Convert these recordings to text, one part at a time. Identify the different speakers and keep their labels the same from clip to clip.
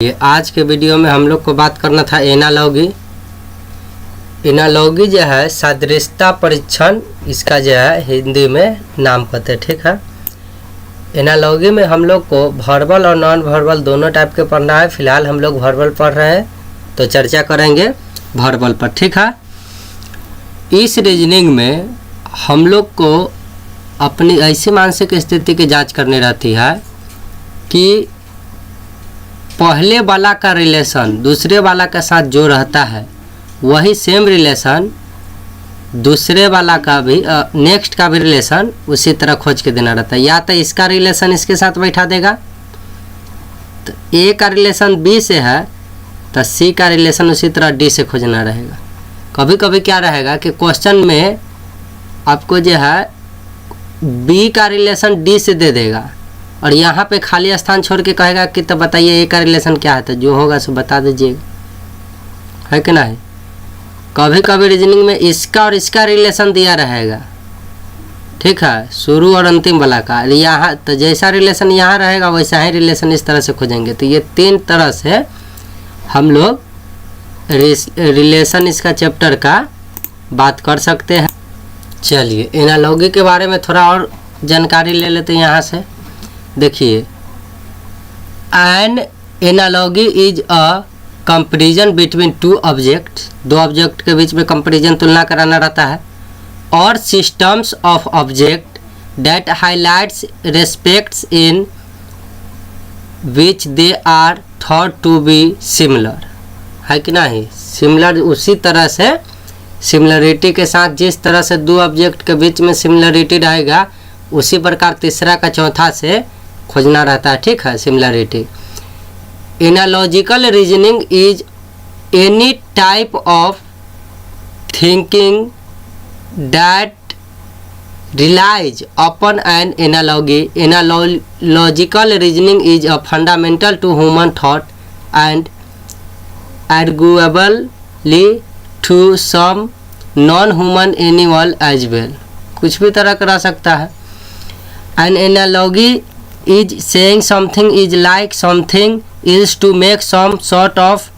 Speaker 1: ये आज के वीडियो में हम लोग को बात करना था एनालॉगी। एनालॉगी जो है सादृश्यता परीक्षण, इसका जो है हिंदी में नाम कहते हैं, ठीक है। एनालॉगी में हम लोग को वर्बल और नॉन वर्बल दोनों टाइप के पढ़ना है। फिलहाल हम लोग वर्बल पढ़ रहे हैं तो चर्चा करेंगे वर्बल पर, ठीक है। इस रीजनिंग में हम लोग को अपनी ऐसी मानसिक स्थिति की जांच करनी रहती है कि पहले वाला का रिलेशन दूसरे वाला के साथ जो रहता है वही सेम रिलेशन दूसरे वाला का भी नेक्स्ट का भी रिलेशन उसी तरह खोज के देना रहता है। या तो इसका रिलेशन इसके साथ बैठा देगा, तो ए का रिलेशन बी से है तो सी का रिलेशन उसी तरह डी से खोजना रहेगा। कभी कभी क्या रहेगा कि क्वेश्चन में आपको जो है बी का रिलेशन डी से दे देगा और यहाँ पे खाली स्थान छोड़ के कहेगा कि तो बताइए ए का रिलेशन क्या है, तो जो होगा सो बता दीजिएगा, है कि नहीं। कभी कभी रीजनिंग में इसका और इसका रिलेशन दिया रहेगा, ठीक है, शुरू और अंतिम वाला का। यहाँ तो जैसा रिलेशन यहाँ रहेगा वैसा ही रिलेशन इस तरह से खोजेंगे। तो ये तीन तरह से हम लोग रिलेशन इसका चैप्टर का बात कर सकते हैं। चलिए एनालॉगी के बारे में थोड़ा और जानकारी ले लेते हैं यहाँ से। देखिए, an analogy is a comparison between two object, दो ऑब्जेक्ट के बीच में कंपैरिजन तुलना कराना रहता है, और systems of object that highlights respects in which they are thought to be similar, है कि नहीं। सिमिलर उसी तरह से सिमिलरिटी के साथ जिस तरह से दो ऑब्जेक्ट के बीच में सिमिलरिटी रहेगा उसी प्रकार तीसरा का चौथा से खोजना रहता है, ठीक है, similarity. Analogical reasoning is any type of thinking that relies upon an analogy. Analogical reasoning is a fundamental to human thought and arguably to some non-human animal as well. कुछ भी तरह करा सकता है। An analogy is saying something is like something is to make some sort of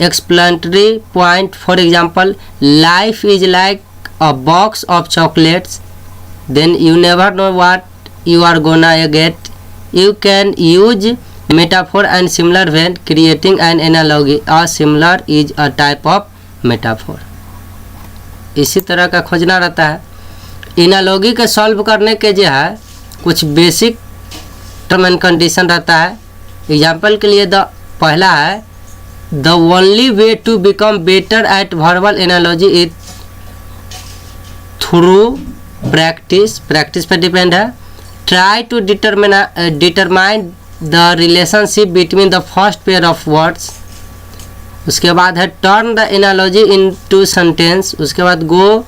Speaker 1: explanatory point. For example, life is like a box of chocolates. Then you never know what you are gonna get. You can use metaphor and similar when creating an analogy. A similar is a type of metaphor. इसी तरह का खोजना रहता है। Analogy के solve करने के जो है कुछ बेसिक टर्म एंड कंडीशन रहता है। एग्जाम्पल के लिए पहला है the only way to become better at verbal analogy is through practice पे डिपेंड है। Try to determine the relationship between the first pair of words. उसके बाद है turn the analogy into sentence. उसके बाद go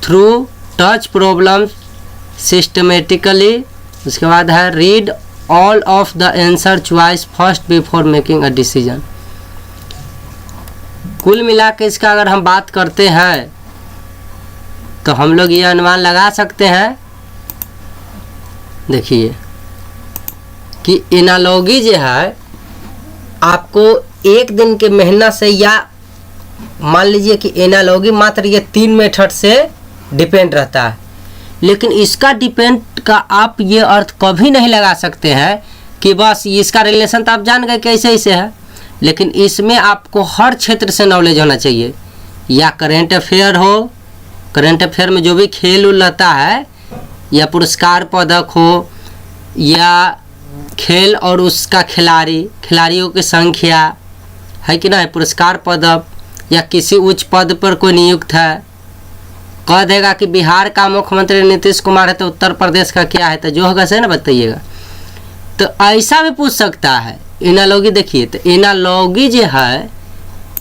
Speaker 1: through touch problem systematically. उसके बाद है read all of the answer choice first before making a decision. कुल मिला के इसका अगर हम बात करते हैं तो हम लोग ये अनुमान लगा सकते हैं, देखिए, कि एनालॉगी जो है आपको एक दिन के मेहनत से, या मान लीजिए कि एनालॉगी मात्र ये 3 मेथड से डिपेंड रहता है, लेकिन इसका डिपेंड का आप ये अर्थ कभी नहीं लगा सकते हैं कि बस इसका रिलेशन तो आप जान गए कैसे ऐसे है, लेकिन इसमें आपको हर क्षेत्र से नॉलेज होना चाहिए। या करेंट अफेयर हो, करेंट अफेयर में जो भी खेल उल रहता है, या पुरस्कार पदक हो, या खेल और उसका खिलाड़ियों की संख्या, है कि नहीं, पुरस्कार पदक, या किसी उच्च पद पर कोई नियुक्त है, कह देगा कि बिहार का मुख्यमंत्री नीतीश कुमार है तो उत्तर प्रदेश का क्या है, तो जो होगा सही ना बताइएगा। तो ऐसा भी पूछ सकता है एनालॉगी। देखिए, तो एनालॉगी जो है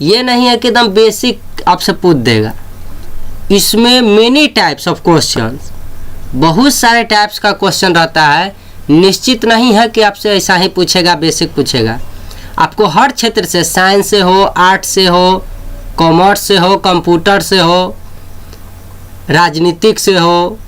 Speaker 1: ये नहीं है कि एकदम बेसिक आपसे पूछ देगा। इसमें मेनी टाइप्स ऑफ क्वेश्चंस, बहुत सारे टाइप्स का क्वेश्चन रहता है। निश्चित नहीं है कि आपसे ऐसा ही पूछेगा, बेसिक पूछेगा। आपको हर क्षेत्र से, साइंस से हो, आर्ट से हो, कॉमर्स से हो, कंप्यूटर से हो, राजनीतिक से हो,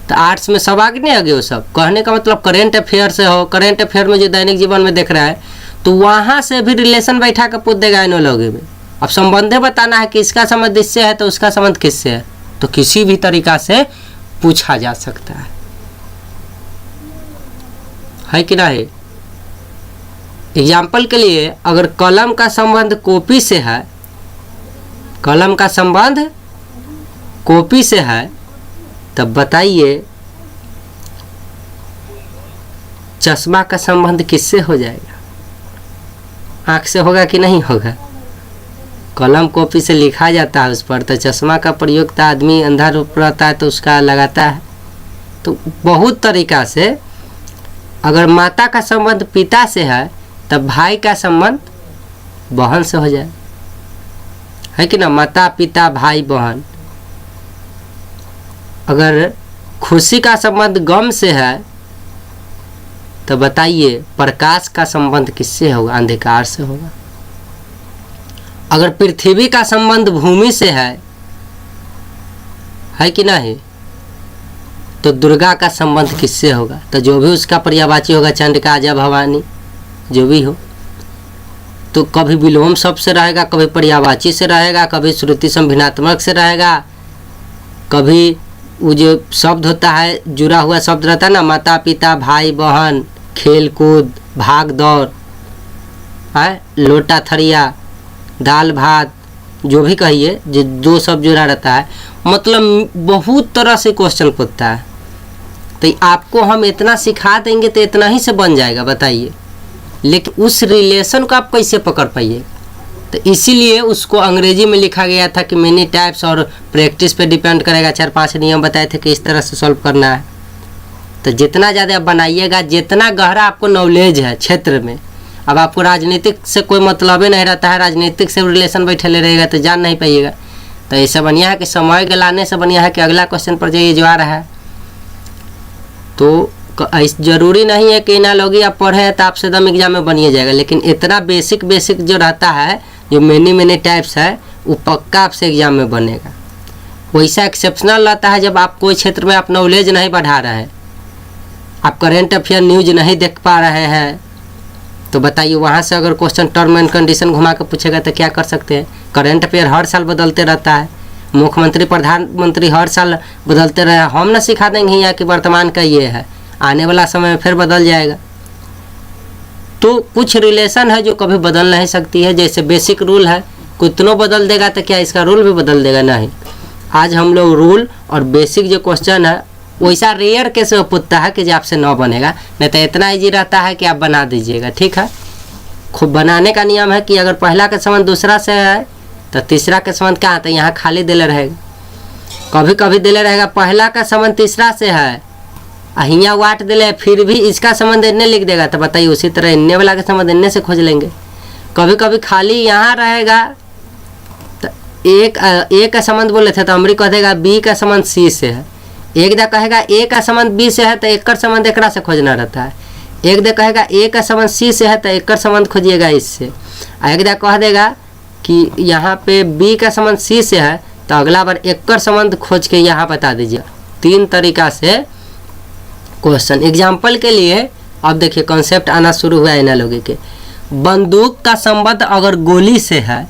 Speaker 1: तो आर्ट्स में सब आगे नहीं आगे, वो सब कहने का मतलब करेंट अफेयर से हो, करेंट अफेयर में जो दैनिक जीवन में देख रहा है तो वहाँ से भी रिलेशन बैठा कर पूछ देगा एनालॉगी में। अब संबंधे बताना है कि इसका संबंध इससे है तो उसका संबंध किससे है, तो किसी भी तरीका से पूछा जा सकता है कि नहीं। एग्जाम्पल के लिए अगर कलम का संबंध कॉपी से है, कलम का संबंध कॉपी से है, तब बताइए चश्मा का संबंध किससे हो जाएगा? आँख से होगा कि नहीं होगा? कलम कॉपी से लिखा जाता है उस पर, तो चश्मा का प्रयोग तो आदमी अंधा रूप रहता है तो उसका लगाता है। तो बहुत तरीका से, अगर माता का संबंध पिता से है तब भाई का संबंध बहन से हो जाए, है कि ना, माता पिता भाई बहन। अगर खुशी का संबंध गम से है तो बताइए प्रकाश का संबंध किससे होगा? अंधकार से होगा। अगर पृथ्वी का संबंध भूमि से है कि नहीं, तो दुर्गा का संबंध किससे होगा? तो जो भी उसका पर्यायवाची होगा, चंडिका आजा भवानी जो भी हो, तो कभी विलोम शब्द से रहेगा, कभी पर्यायवाची से रहेगा, कभी श्रुति संभिन्नात्मक से रहेगा, कभी वो जो शब्द होता है जुड़ा हुआ शब्द रहता है ना, माता पिता भाई बहन, खेल कूद, भाग दौड़, है लोटा थरिया, दाल भात, जो भी कहिए, जो दो शब्द जुड़ा रहता है, मतलब बहुत तरह से क्वेश्चन पूछता है। तो आपको हम इतना सिखा देंगे तो इतना ही से बन जाएगा, बताइए। लेकिन उस रिलेशन को आप कैसे पकड़ पाइएगा? तो इसीलिए उसको अंग्रेजी में लिखा गया था कि मेनी टाइप्स, और प्रैक्टिस पे डिपेंड करेगा। 4-5 नियम बताए थे कि इस तरह से सॉल्व करना है। तो जितना ज़्यादा आप बनाइएगा, जितना गहरा आपको नॉलेज है क्षेत्र में, अब आपको राजनीतिक से कोई मतलब ही नहीं रहता है, राजनीतिक से रिलेशन बैठे रहेगा तो जान नहीं पाइएगा। तो ऐसा बढ़िया है कि समय गलाने से बढ़िया है कि अगला क्वेश्चन पर जाइए जो आ रहा है। तो ज़रूरी नहीं है कि एनालॉगी आप पढ़े तो आपसे एकदम एग्जाम में बनिए जाएगा, लेकिन इतना बेसिक जो रहता है, जो मेनी टाइप्स है, वो पक्का आपसे एग्जाम में बनेगा। वैसा एक्सेप्शनल रहता है जब आप कोई क्षेत्र में आप नॉलेज नहीं बढ़ा रहे हैं, आप करेंट अफेयर न्यूज नहीं देख पा रहे हैं, तो बताइए वहाँ से अगर क्वेश्चन टर्म एंड कंडीशन घुमा कर पूछेगा तो क्या कर सकते हैं? करेंट अफेयर हर साल बदलते रहता है, मुख्यमंत्री प्रधानमंत्री हर साल बदलते रहे। हम ना सिखा देंगे यहाँ कि वर्तमान का ये है, आने वाला समय में फिर बदल जाएगा। तो कुछ रिलेशन है जो कभी बदल नहीं सकती है, जैसे बेसिक रूल है, कितनों बदल देगा तो क्या इसका रूल भी बदल देगा? नहीं। आज हम लोग रूल और बेसिक जो क्वेश्चन है वैसा रेयर केस में पूछता है कि जो आपसे न बनेगा, नहीं तो इतना ईजी रहता है कि आप बना दीजिएगा। ठीक है, खूब बनाने का नियम है कि अगर पहला का संबंध दूसरा से है तो तीसरा का संबंध क्या आता है, यहाँ खाली दिले रहेगा। कभी कभी दिले रहेगा पहला का संबंध तीसरा से है, यहाँ वाट दिले, फिर भी इसका संबंध इन्ने लिख देगा, तो बताइए उसी तरह इन्ने वाला का संबंध इन्ने से खोज लेंगे। कभी कभी खाली यहाँ रहेगा तो एक का संबंध बोले थे तो अमरी कह देगा बी का संबंध सी से है, एक दा कहेगा ए का संबंध बी से है तो एक संबंध एक से खोजना रहता है, एक दा कहेगा ए का संबंध सी से है तो एक संबंध खोजिएगा इससे, एक दा कह देगा कि यहाँ पे बी का संबंध सी से है तो अगला बार एक संबंध खोज के यहाँ बता दीजिए। 3 तरीका से क्वेश्चन। एग्जाम्पल के लिए अब देखिए कॉन्सेप्ट आना शुरू हुआ है एनालॉगी के। बंदूक का संबंध अगर गोली से है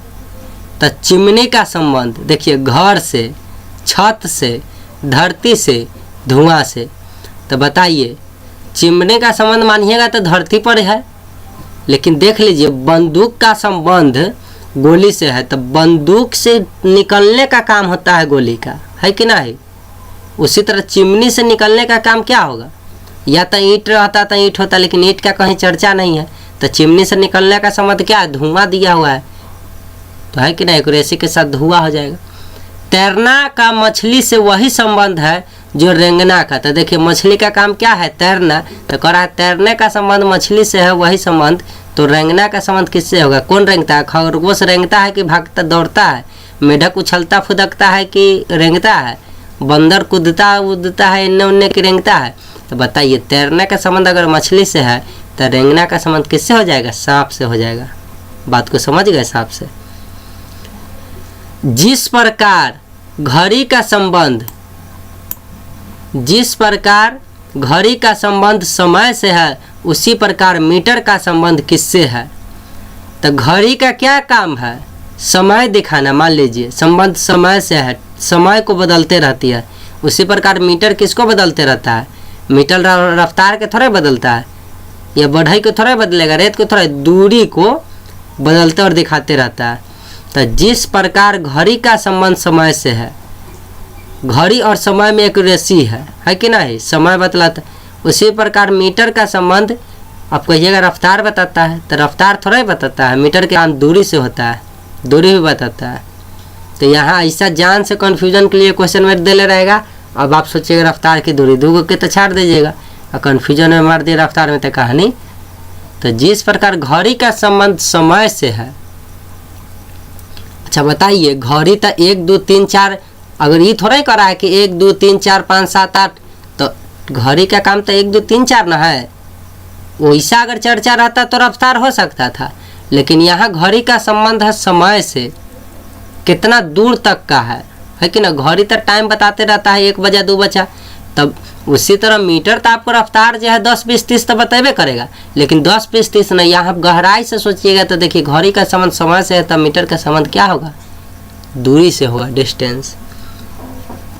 Speaker 1: तो चिमनी का संबंध देखिए घर से, छत से, धरती से, धुआं से। तो बताइए चिमनी का संबंध मानिएगा तो धरती पर है, लेकिन देख लीजिए बंदूक का संबंध गोली से है तो बंदूक से निकलने का काम होता है गोली का, है कि नहीं? उसी तरह चिमनी से निकलने का काम क्या होगा? या तो ईंट रहता तो ईंट होता, लेकिन ईंट का कहीं चर्चा नहीं है, तो चिमनी से निकलने का संबंध क्या है? धुआं दिया हुआ है, तो है कि नहीं? एक्यूरेसी के साथ धुआं हो जाएगा। तैरना का मछली से वही संबंध है जो रेंगना का। तो देखिए मछली का काम क्या है? तैरना। तो कह रहा है तैरने का संबंध मछली से है वही संबंध, तो रेंगना का संबंध किससे होगा? कौन रेंगता है? खरगोश रेंगता है कि भागता दौड़ता है? मेढक उछलता फुदकता है कि रेंगता है? बंदर कूदता उदता है इन्ने उन्ने की रेंगता है? तो बताइए तैरने का संबंध अगर मछली से है तो रेंगना का संबंध किससे हो जाएगा? सांप से हो जाएगा। बात को समझ गए? सांप से। जिस प्रकार घड़ी का संबंध समय से है उसी प्रकार मीटर का संबंध किससे है? तो घड़ी का क्या काम है? समय दिखाना। मान लीजिए संबंध समय से है, समय को बदलते रहती है। उसी प्रकार मीटर किसको बदलते रहता है? मीटर रफ्तार के थोड़ा बदलता है, या बढ़ई को थोड़ा बदलेगा, रेत को थोड़ा, दूरी को बदलते और दिखाते रहता है। तो जिस प्रकार घड़ी का संबंध समय से है, घड़ी और समय में एक रेसी है कि नहीं, समय बतलाता, उसी प्रकार मीटर का संबंध आप कहिएगा रफ्तार बताता है, तो रफ्तार थोड़ा ही बताता है, मीटर के काम दूरी से होता है, दूरी भी बताता है। तो यहाँ ऐसा जान से कन्फ्यूजन के लिए क्वेश्चन में दे ले रहेगा। अब आप सोचिएगा रफ्तार की दूरी दो के तो छाड़ दीजिएगा, और कन्फ्यूजन में मार दिए रफ्तार में तो कहानी। तो जिस प्रकार घड़ी का संबंध समय से है, अच्छा बताइए घड़ी तो 1 2 3 4, अगर ये थोड़ा ही करा है कि 1 2 3 4 5 7 8, तो घड़ी का काम तो 1 2 3 4 ना है। वैसा अगर चर्चा रहता तो रफ्तार हो सकता था, लेकिन यहाँ घड़ी का संबंध है समय से, कितना दूर तक का है कि ना। घड़ी तो टाइम बताते रहता है 1 बजा 2 बजा, तब उसी तरह मीटर तो आपको रफ्तार जो है 10 20 30 तो बतेबे करेगा, लेकिन 10 20 30 नहीं। यहाँ आप गहराई से सोचिएगा तो देखिए घड़ी का संबंध समय से है, तब मीटर का संबंध क्या होगा? दूरी से होगा, डिस्टेंस।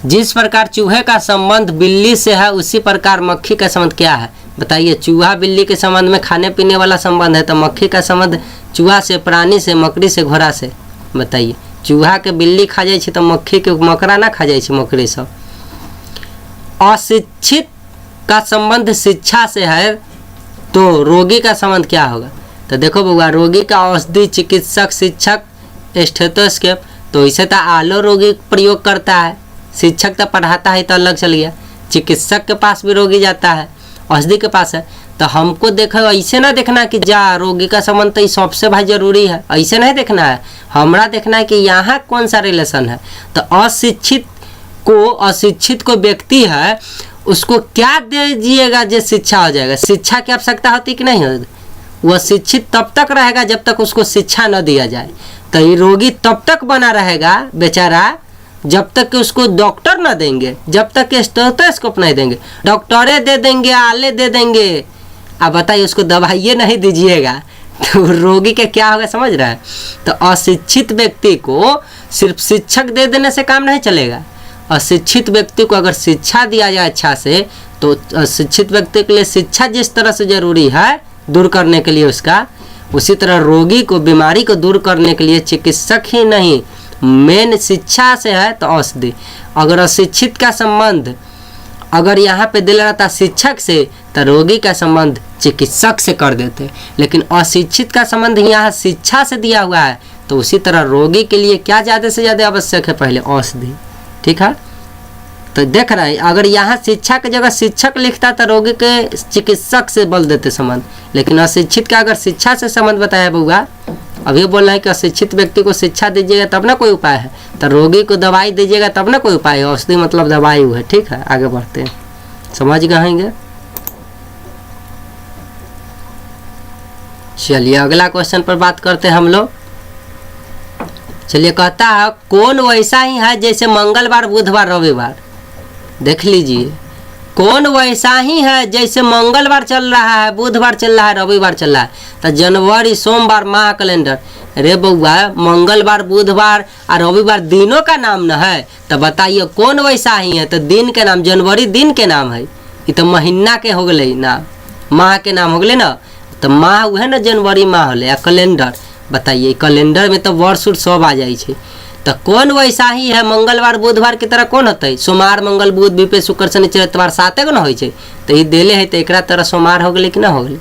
Speaker 1: जिस प्रकार चूहे का संबंध बिल्ली से है, उसी प्रकार मक्खी का संबंध क्या है? बताइए। चूहा बिल्ली के संबंध में खाने पीने वाला संबंध है, तो मक्खी का संबंध चूहा से, प्राणी से, मकड़ी से, घोड़ा से। बताइए चूहा के बिल्ली खा जाए तो मक्खी के मकड़ा ना खा जाए, मकड़ी सब। अशिक्षित का संबंध शिक्षा से है, तो रोगी का संबंध क्या होगा? तो देखो बउआ, रोगी का औषधि, चिकित्सक, शिक्षक, स्टेथोस्कोप। तो इसे तो आलो रोगी प्रयोग करता है, शिक्षक तो पढ़ाता है, तो अलग चल गया। चिकित्सक के पास भी रोगी जाता है, औषधि के पास है। तो हमको देखो ऐसे ना देखना कि जा रोगी का संबंध तो सबसे भाई जरूरी है, ऐसे नहीं देखना है। हमरा देखना है कि यहाँ कौन सा रिलेशन है। तो अशिक्षित को व्यक्ति है, उसको क्या दे दीजिएगा जो शिक्षा हो जाएगा? शिक्षा की आवश्यकता होती कि नहीं होती? वह शिक्षित तब तक रहेगा जब तक उसको शिक्षा न दिया जाए। तो ये रोगी तब तक बना रहेगा बेचारा जब तक कि उसको डॉक्टर न देंगे, जब तक कि स्टेथोस्कोप नहीं देंगे। डॉक्टरे दे देंगे, आले दे देंगे, अब बताइए उसको दवाइए नहीं दीजिएगा तो रोगी के क्या होगा, समझ रहा है? तो अशिक्षित व्यक्ति को सिर्फ शिक्षक दे देने से काम नहीं चलेगा। अशिक्षित व्यक्ति को अगर शिक्षा दिया जाए अच्छा से, तो अशिक्षित व्यक्ति के लिए शिक्षा जिस तरह से जरूरी है दूर करने के लिए उसका, उसी तरह रोगी को, बीमारी को दूर करने के लिए चिकित्सक ही नहीं, मेन शिक्षा से है तो औषधि। अगर अशिक्षित का संबंध अगर यहाँ पे दिल रहता शिक्षक से, तो रोगी का संबंध चिकित्सक से कर देते। लेकिन अशिक्षित का संबंध यहाँ शिक्षा से दिया हुआ है, तो उसी तरह रोगी के लिए क्या ज़्यादा से ज़्यादा आवश्यक है? पहले औषधि। ठीक है, तो देख रहे हैं अगर यहाँ शिक्षा की जगह शिक्षक लिखता तो रोगी के चिकित्सक से बोल देते संबंध, लेकिन अशिक्षित का अगर शिक्षा से संबंध बताया बउआ, अभी बोल रहे हैं कि अशिक्षित व्यक्ति को शिक्षा दीजिएगा तब ना कोई उपाय है, तो रोगी को दवाई दीजिएगा तब ना कोई उपाय है। औषधि मतलब दवाई हुआ। ठीक है, आगे बढ़ते हैं, समझ गएंगे। चलिए अगला क्वेश्चन पर बात करते हैं हम लोग। चलिए कहता है कौन वैसा ही है जैसे मंगलवार, बुधवार, रविवार। देख लीजिए, कौन वैसा ही है जैसे मंगलवार चल रहा है, बुधवार चल रहा है, रविवार चल रहा है। तो जनवरी, सोमवार, माह कैलेंडर। अरे बउआ, मंगलवार, बुधवार और रविवार दिनों का नाम न है, तो बताइए कौन वैसा ही है? तो दिन के नाम, जनवरी दिन के नाम है, ये तो महीना के हो गए नाम, माह के नाम हो गए ना। तो माह वह ना जनवरी माह होले। कैलेंडर बताइए, कैलेंडर में तो वर्ष उर्ष सब आ जाए। तो कौन वैसा ही है? मंगलवार बुधवार की तरह कौन होता है? सोमवार, मंगल, बुध, बृहस्पति, शुक्र, शनिचर, इतवार 7 गो ना हो। तो ये देले है, तो एक तरह सोमवार हो गए कि ना हो गए।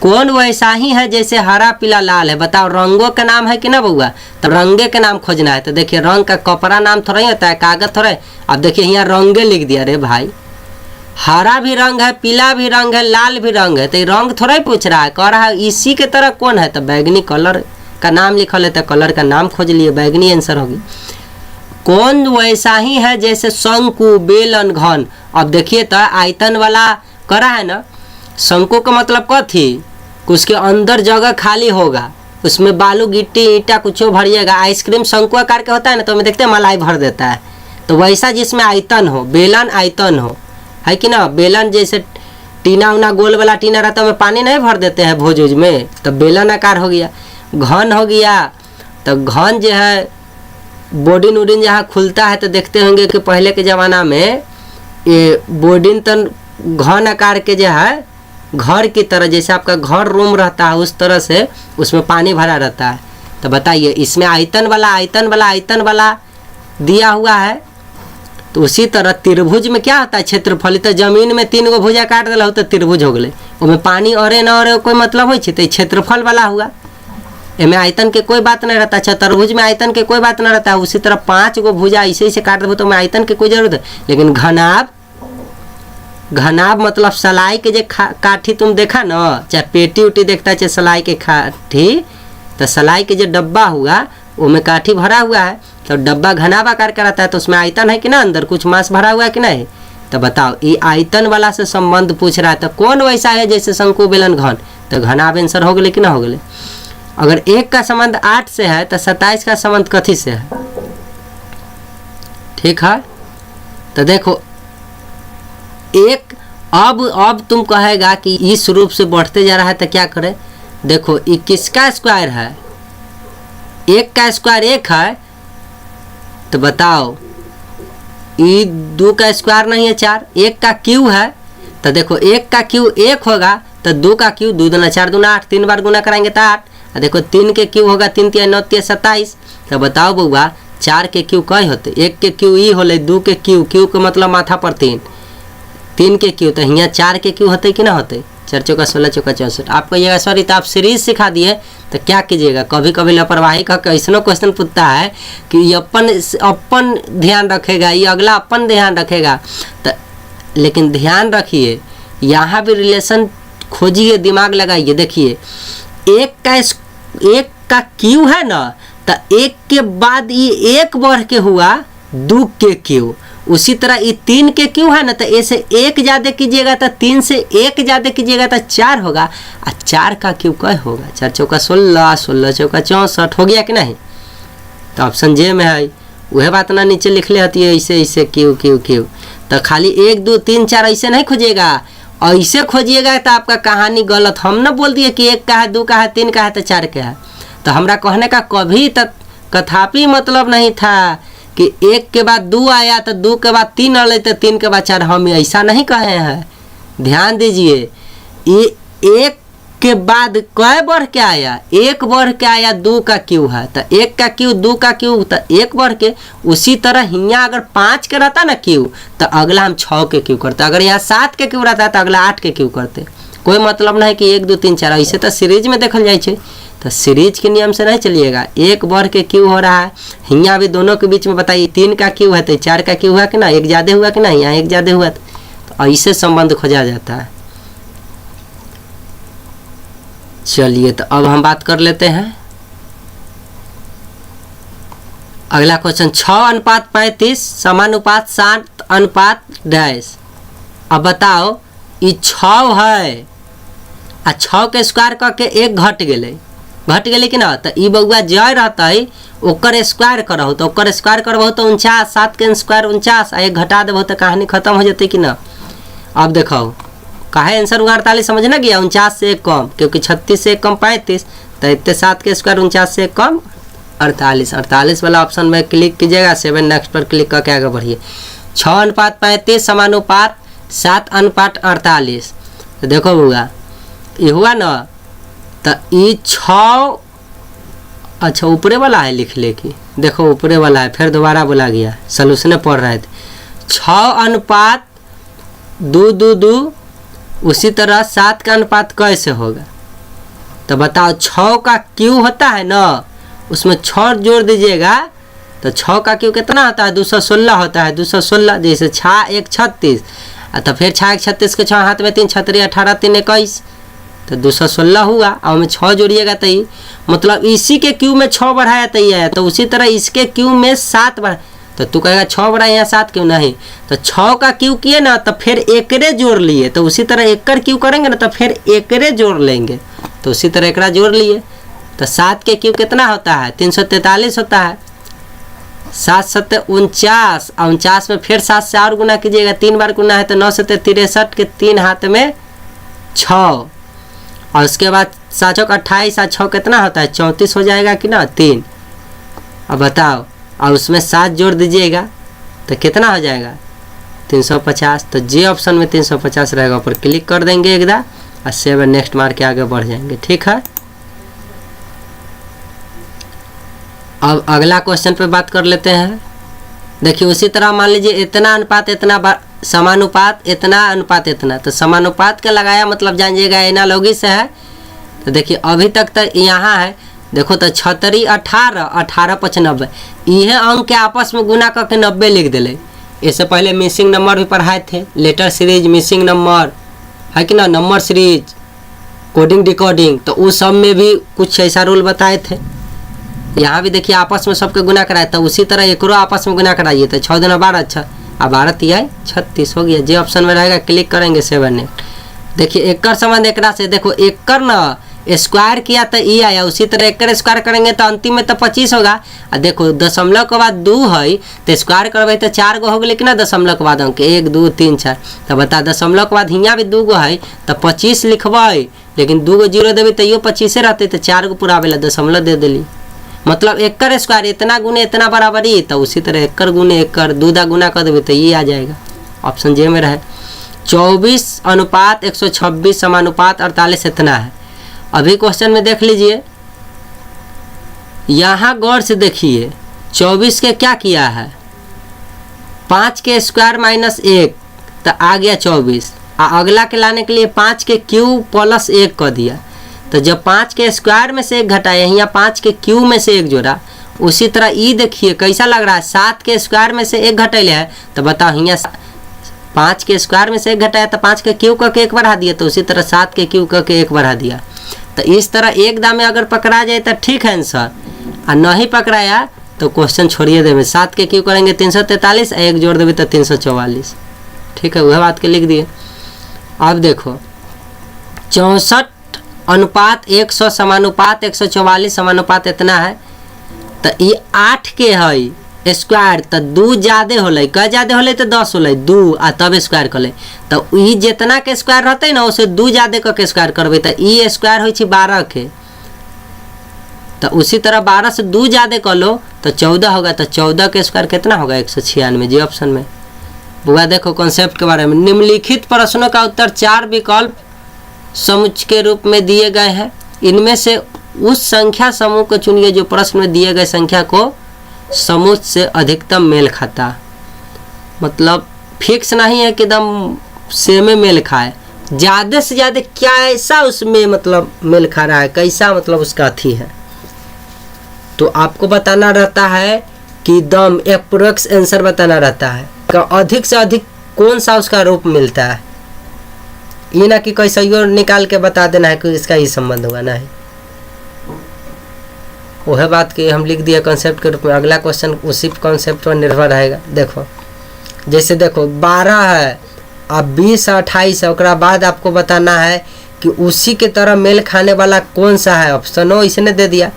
Speaker 1: कौन वैसा ही है जैसे हरा, पीला, लाल है? बताओ, रंगों का नाम है कि ना बउआ? तो रंगे के नाम खोजना है। तो देखिए रंग का कपड़ा नाम थोड़ा ही होता है, कागज थोड़ा। अब देखिए यहाँ रंगे लिख दिया। रे भाई, हरा भी रंग है, पीला भी रंग है, लाल भी रंग है, तो ये रंग थोड़ा ही पूछ रहा है, कह रहा है इसी के तरह कौन है? तो बैगनी कलर का नाम लिखल है, तो कलर का नाम खोज लिए, बैगनी आंसर होगी। कौन वैसा ही है जैसे शंकु, बेलन, घन? अब देखिए तो आयतन वाला करा है ना। शंकु का मतलब कथी? उसके अंदर जगह खाली होगा, उसमें बालू, गिट्टी, ईटा कुछ भरिएगा। आइसक्रीम शंकु आकार के होता है ना, तो हमें देखते हैं मलाई भर देता है। तो वैसा जिसमें आयतन हो, बेलन आयतन हो, है कि ना। बेलन जैसे टीना उना गोल वाला टीना रहता है, में पानी नहीं भर देते हैं भोज में, तो बेलन आकार हो गया। घन हो गया। तो घन जो है बोडिन उडिन जहाँ खुलता है तो देखते होंगे कि पहले के ज़माना में ये बोडिन तो घन आकार के जो है घर की तरह, जैसे आपका घर रूम रहता है उस तरह से उसमें पानी भरा रहता है। तो बताइए इसमें आयतन वाला दिया हुआ है। तो उसी तरह त्रिभुज में क्या होता है क्षेत्रफल। तो जमीन में 3 गो भुजा काट दिला हो तो त्रिभुज हो गए, उसमें पानी औरे न औरे कोई मतलब हो तो क्षेत्रफल वाला हुआ। इनमें आयतन के कोई बात नहीं रहता। चतुर्भुज में आयतन के कोई बात नहीं रहता है। उसी तरह 5 गो भुजा ऐसे काट देबो तो में आयतन के कोई जरूरत है। लेकिन घनाभ मतलब सलाई के जो काठी तुम देखा ना, चाहे पेटी उटी देखता चाहे सलाई के काठी, तो सलाई के जो डब्बा हुआ उसमें काठी भरा हुआ है तो डब्बा घनाभ आकार का रहता है। तो उसमें आयतन है कि ना, अंदर कुछ मांस भरा हुआ है कि नहीं। तो बताओ ये आयतन वाला से संबंध पूछ रहा है। तो कौन वैसा है जैसे शंकु बेलन घन, तो घनाभ आंसर हो गए कि ना हो गए। अगर 1 का संबंध 8 से है तो 27 का संबंध कथी से है। ठीक है, तो देखो एक अब तुम कहेगा कि इस रूप से बढ़ते जा रहा है तो क्या करें। देखो ये किसका स्क्वायर है, 1 का स्क्वायर 1 है। तो बताओ ये 2 का स्क्वायर नहीं है 4, 1 का क्यू है। तो देखो 1 का क्यू 1 होगा तो 2 का क्यू 2 दूना 4 दूना 8, 3 बार गुना कराएंगे तो 8। देखो 3 के क्यू होगा 3 3 9 3 27। तो बताओ बउआ 4 के क्यू कई होते, 1 के क्यू ई होले, 2 के क्यू के मतलब माथा पर 3 के क्यू, तो यहाँ 4 के क्यू होते कि ना होते। 4 चौका 16 चौका 64। आप कहिएगा सॉरी तो आप सीरीज सिखा दिए तो क्या कीजिएगा। कभी कभी लापरवाही का ऐसा क्वेश्चन पूछता है कि ये अपन ध्यान रखेगा, ये अगला अपन ध्यान रखेगा। तो लेकिन ध्यान रखिए यहाँ भी रिलेशन खोजिए, दिमाग लगाइए। देखिए 1 का क्यू है ना, तो 1 के बाद ये 1 बढ़ के हुआ 2 के क्यू। उसी तरह ये 3 के क्यू है ना, तो ए से 1 ज़्यादा कीजिएगा तो 3 से 1 ज़्यादा कीजिएगा तो 4 होगा। और 4 का क्यू क्या होगा, 4 चौका 16, 16 चौका 64 हो गया कि नहीं। तो ऑप्शन जे में है वह बात ना नीचे लिख ले होती है ऐसे ऐसे क्यू क्यू क्यू। तो खाली 1 2 3 4 ऐसे नहीं खोजिएगा, ऐसे खोजिएगा तो आपका कहानी गलत। हम ना बोल दिए कि 1 का है 2 का है 3 का है तो 4 का है। तो हमरा कहने का कभी तक कथापि मतलब नहीं था कि 1 के बाद 2 आया तो 2 के बाद 3 आ तो 3 के बाद 4। हम ऐसा नहीं कहे हैं, ध्यान दीजिए। ये 1 के बाद कै बढ़ के आया, 1 बढ़ के आया 2 का क्यू है। तो 1 का क्यू 2 का क्यू तो 1 बढ़ के। उसी तरह यहाँ अगर 5 के रहता ना क्यू तो अगला हम 6 के क्यू करते। अगर यहाँ 7 के क्यू रहता तो अगला 8 के क्यू करते। कोई मतलब नहीं कि 1 2 3 4 ऐसे तो सीरीज में देखल जाए। तो सीरीज के नियम से नहीं चलिएगा। 1 बढ़ के क्यू हो रहा है, यहाँ भी दोनों के बीच में बताइए 3 का क्यू है तो 4 का क्यू हुआ कि ना, 1 ज़्यादा हुआ कि नहीं, यहाँ 1 ज़्यादा हुआ। तो ऐसे संबंध खोजा जाता है। चलिए तो अब हम बात कर लेते हैं अगला क्वेश्चन। 6:35 समानुपात 7:डैश। अब बताओ ये 6 है आ 6 के स्क्वायर करके 1 घट गए कि ना। तो ई बउआ जय रहता है ओकर स्क्वायर करहो तो ओकर स्क्वायर करबो तो 49, 7 के स्क्वायर 49 आ 1 घटा देबो तो कहानी खत्म हो जाती कि ना। अब देखो काहे आंसर 48 समझ ना गया। 49 से 1 कम, क्योंकि 36 से 1 कम 35, तो इतने 7 के स्क्वायर 49 से 1 कम 48। 48 वाला ऑप्शन में क्लिक कीजिएगा। 7 नेक्स्ट पर क्लिक करके आगे बढ़िए। 6:35 समानुपात 7:48। तो देखो बउआ ये हुआ ना, तो ये 6 अच्छा ऊपरे वाला है लिख ले कि देखो ऊपरे वाला है, फिर दोबारा बोला गया, सलूशन पढ़ रहे थे। 6:2:2 उसी तरह 7 का अनुपात कैसे होगा। तो बताओ 6 का क्यू होता है ना, उसमें 6 जोड़ दीजिएगा तो 6 का क्यू कितना होता है, 216 होता है। 216 जैसे 6 1 36 तो फिर 6 1 36 के 6 हाथ में 3 6 3 18 3 21 तो 216 हुआ। और में 6 जोड़िएगा तो ये मतलब इसी के क्यू में 6 बढ़ाया तो ये है। तो उसी तरह इसके क्यू में 7 बढ़ा, तो तू कहेगा 6 बढ़ा यहाँ 7 क्यों नहीं। तो 6 का क्यू किए ना तो फिर एकरे जोड़ लिए, तो उसी तरह एकड़ क्यू करेंगे ना तो फिर एकरे जोड़ लेंगे, तो उसी तरह एकड़ा जोड़ लिए। तो 7 के क्यू कितना होता है, 343 होता है। 7 7 49 और 49 में फिर 7 से और गुना कीजिएगा, 3 बार गुना है तो 9 7 63 के 3 हाथ में 6 और उसके बाद 7 चौक 28 और 6 कितना होता है 34 हो जाएगा कि ना 3। अब बताओ, और उसमें 7 जोड़ दीजिएगा तो कितना हो जाएगा 350। तो जे ऑप्शन में 350 रहेगा, ऊपर क्लिक कर देंगे एकदम और सेव नेक्स्ट मार के आगे बढ़ जाएंगे। ठीक है, अब अगला क्वेश्चन पे बात कर लेते हैं। देखिए उसी तरह मान लीजिए इतना अनुपात इतना समानुपात इतना अनुपात इतना, तो समानुपात का लगाया मतलब जानिएगा एनालॉगी से है। तो देखिए अभी तक यहाँ है, देखो तो 36 18 18 5 90, यह अंक के आपस में गुना करके 90 लिख दिले। इससे पहले मिसिंग नंबर भी पढ़ाए थे, लेटर सीरीज, मिसिंग नंबर है कि ना, नंबर सीरीज, कोडिंग डिकोडिंग, तो उस सब में भी कुछ ऐसा रूल बताए थे। यहाँ भी देखिए आपस में सबके गुना कराए, तो उसी तरह एकरो आपस में गुना कराइए। तो 6 दूना 12, अच्छा अब 12 तिहाई 36 हो गया। जे ऑप्शन में रहेगा क्लिक करेंगे 7 नेक्स्ट। देखिए एकड़ संबंध एकड़ा से, देखो एकड़ ना स्क्वायर किया तो ई आया, उसी तरह एकड़ स्क्वायर करेंगे तो अंतिम में तो 25 होगा। और देखो दशमलव के बाद 2 है तो स्क्वायर करबे तो 4 गो हो गए कि ना दशमलव के बाद अंक 1 2 3 4। तो बता दशमलव के बाद हियाँ भी 2 गो है तो 25 लिखबै, लेकिन 2 गो जीरो देवे तो यो 25 रहते, तो 4 गो पूरा आवेला दशमलव दे दिली। मतलब एकड़ स्क्वायर इतना गुने इतना बराबरी, तो उसी तरह एकड़ गुने एकड़ 2 दा गुना कर देवे तो ये आ जाएगा। ऑप्शन जे में रहे 24 अनुपात 126 समानुपात 48 इतना है। अभी क्वेश्चन में देख लीजिए, यहाँ गौर से देखिए 24 के क्या किया है 5 के स्क्वायर माइनस 1 तो आ गया 24, और अगला के लाने के लिए 5 के क्यूब प्लस 1 कर दिया। तो जब 5 के स्क्वायर में से 1 घटाया, यहाँ 5 के क्यूब में से 1 जोड़ा। उसी तरह ई देखिए कैसा लग रहा है, 7 के स्क्वायर में से 1 घटेले है, तो बताओ यहाँ 5 के स्क्वायर में से 1 घटाया तो 5 के क्यूब करके 1 बढ़ा दिया, तो उसी तरह 7 के क्यूब करके 1 बढ़ा दिया। तो इस तरह एक दाम में अगर पकड़ा जाए तो ठीक है आंसर, और नहीं पकड़ाया तो क्वेश्चन छोड़िए देवे। 7 के क्यूब करेंगे 343, 1 जोड़ देवे तो 344। ठीक है, वह बात के लिख दिए। अब देखो 64 अनुपात 100 समानुपात 144 समानुपात इतना है, तो ये 8 के है स्क्वायर, तो 2 ज़्यादा होले, क ज़्यादा होले तो 10 होले 2, आ तब स्क्वायर कर ले। तो ई जितना के स्क्वायर रहते ना उसे 2 ज़्यादा करके स्क्वायर करबे, तो ई स्क्वायर हो 12 के, तो उसी तरह 12 से 2 ज़्यादा कर लो तो 14 होगा। तो 14 के स्क्वायर कितना होगा 196। जी ऑप्शन में बुआ देखो कॉन्सेप्ट के बारे में। निम्नलिखित प्रश्नों का उत्तर 4 विकल्प समुच्चय के रूप में दिए गए हैं, इनमें से उस संख्या समूह को चुनिए जो प्रश्न में दिए गए संख्या को समूह से अधिकतम मेल खाता। मतलब फिक्स नहीं है कि एकदम सेम मेल खाए, ज़्यादा से ज़्यादा क्या ऐसा उसमें मतलब मेल खा रहा है, कैसा मतलब उसका अथी है, तो आपको बताना रहता है कि एकदम एप्रोक्स आंसर बताना रहता है, अधिक से अधिक कौन सा उसका रूप मिलता है। ये ना कि कैसा यो निकाल के बता देना है कि इसका ही संबंध होगा, नहीं। वह बात कि हम लिख दिया कॉन्सेप्ट के रूप में। अगला क्वेश्चन उसी कॉन्सेप्ट पर निर्भर रहेगा। देखो जैसे देखो 12 है, अब 20 28 है, उसके बाद आपको बताना है कि उसी के तरह मेल खाने वाला कौन सा है। ऑप्शन हो इसने दे दिया,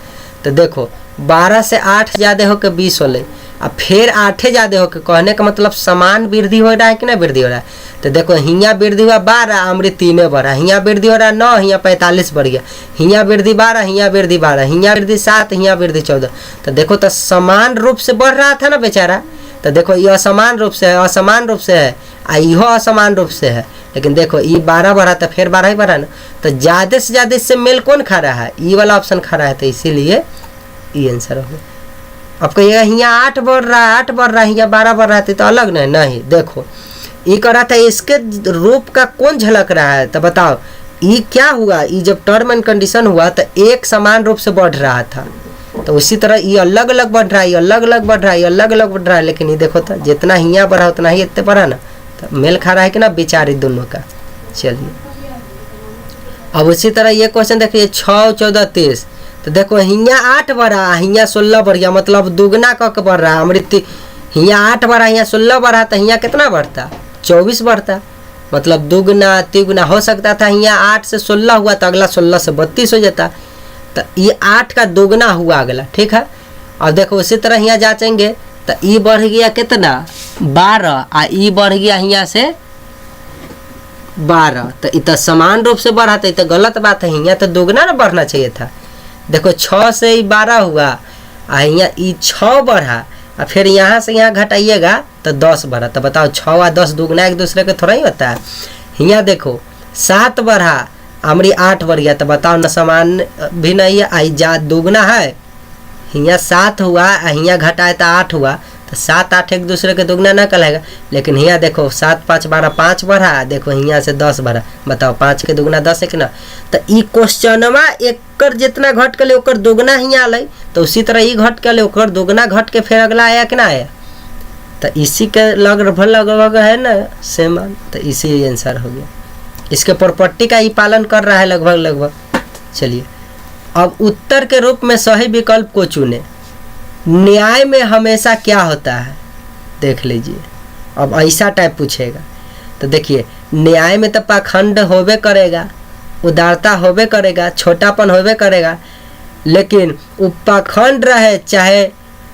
Speaker 1: तो देखो 12 से 8 ज़्यादा हो के 20 होले, अब फिर 8 ज़्यादा हो के, कहने का मतलब समान वृद्धि हो रहा है कि ना वृद्धि हो रहा है। तो देखो हियाँ वृद्धि हुआ 12, अमृत 3 बढ़ा, हियाँ वृद्धि हो रहा है 9, हियाँ 45 बढ़ गया, हियाँ वृद्धि 12, हियाँ वृद्धि 12, हियाँ वृद्धि 7, हियाँ वृद्धि 14। तो देखो तो समान रूप से बढ़ रहा था ना बेचारा। तो देखो ये असमान रूप से है, असमान रूप से है, आ इहो असमान रूप से है, लेकिन देखो ये 12 बढ़ा तो फिर 12 ही बढ़ा ना। तो ज़्यादा से ज़्यादा इससे मेल कौन खा रहा है, ये वाला ऑप्शन खा रहा है, तो इसीलिए ये आंसर हो गया। आपको ये यहाँ 8 बढ़ रहा है, 8 बढ़ रहा है, यहाँ 12 बढ़ रहा है, तो अलग नहीं। देखो ये कर रहा था, इसके रूप का कौन झलक रहा है, तो बताओ ये क्या हुआ। ये जब टर्म एंड कंडीशन हुआ तो एक समान रूप से बढ़ रहा था, तो उसी तरह ये अलग अलग बढ़ रहा है, ये अलग अलग बढ़ रहा है, ये अलग अलग बढ़ रहा है। लेकिन ये देखो तो जितना हियाँ बढ़ा उतना ही इतने बढ़ा ना, तो मेल खा रहा है कि ना बेचारी दोनों का। चलिए अब उसी तरह ये क्वेश्चन देखिए 6 14 23, तो देखो हियाँ 8 बढ़ा, हियाँ 16 बढ़ गया, मतलब दुगना कक बढ़ रहा है। अमृत हियाँ 8 बढ़ा, हियाँ 16 बढ़ा, तो हियाँ कितना बढ़ता 24 बढ़ता, मतलब दुगना तिगुना हो सकता था। हियाँ 8 से 16 हुआ तो अगला 16 से 32 हो जाता, तो ये 8 का दोगुना हुआ अगला। ठीक है, और देखो उसी तरह यहाँ जांचेंगे तो ई बढ़ गया कितना 12, आ ई बढ़ गया यहाँ से 12, तो इतना समान रूप से बढ़ा तो इतना गलत बात है। यहाँ तो दोगुना ना बढ़ना चाहिए था। देखो 6 से ही 12 हुआ, यहाँ ये 6 बढ़ा, और फिर यहाँ से यहाँ घटाइएगा तो 10 बढ़ा। तो बताओ 6 और 10 दोगुना एक दूसरे के थोड़ा ही होता है। यहाँ देखो 7 बढ़ा, हमारी 8 बढ़ गया, तो बताओ न समान भी नहीं है, आई जा दोगुना है। यहाँ 7 हुआ, यहाँ घटाए तो 8 हुआ, तो 7 8 एक दूसरे के दोगुना ना कहलाएगा। लेकिन यहाँ देखो 7 5 12, 5 बढ़ा, देखो यहाँ से 10 बढ़ा, बताओ 5 के दोगुना 10 है कि ना। तो ई क्वेश्चनमा एक जितना घट के लिए ओकर दोगुना ही आल, तो उसी तरह ई घट के लिए ओकर दोगुना घट के फिर अगला आया कि ना आया। तो इसी के लगभग है ना सेम, तो इसी आंसर हो गया। इसके प्रॉपर्टी का ही पालन कर रहा है लगभग। चलिए अब उत्तर के रूप में सही विकल्प को चुने। न्याय में हमेशा क्या होता है, देख लीजिए। अब ऐसा टाइप पूछेगा तो देखिए, न्याय में तो पाखंड होबे करेगा, उदारता होबे करेगा, छोटापन होबे करेगा। लेकिन वो पाखंड रहे, चाहे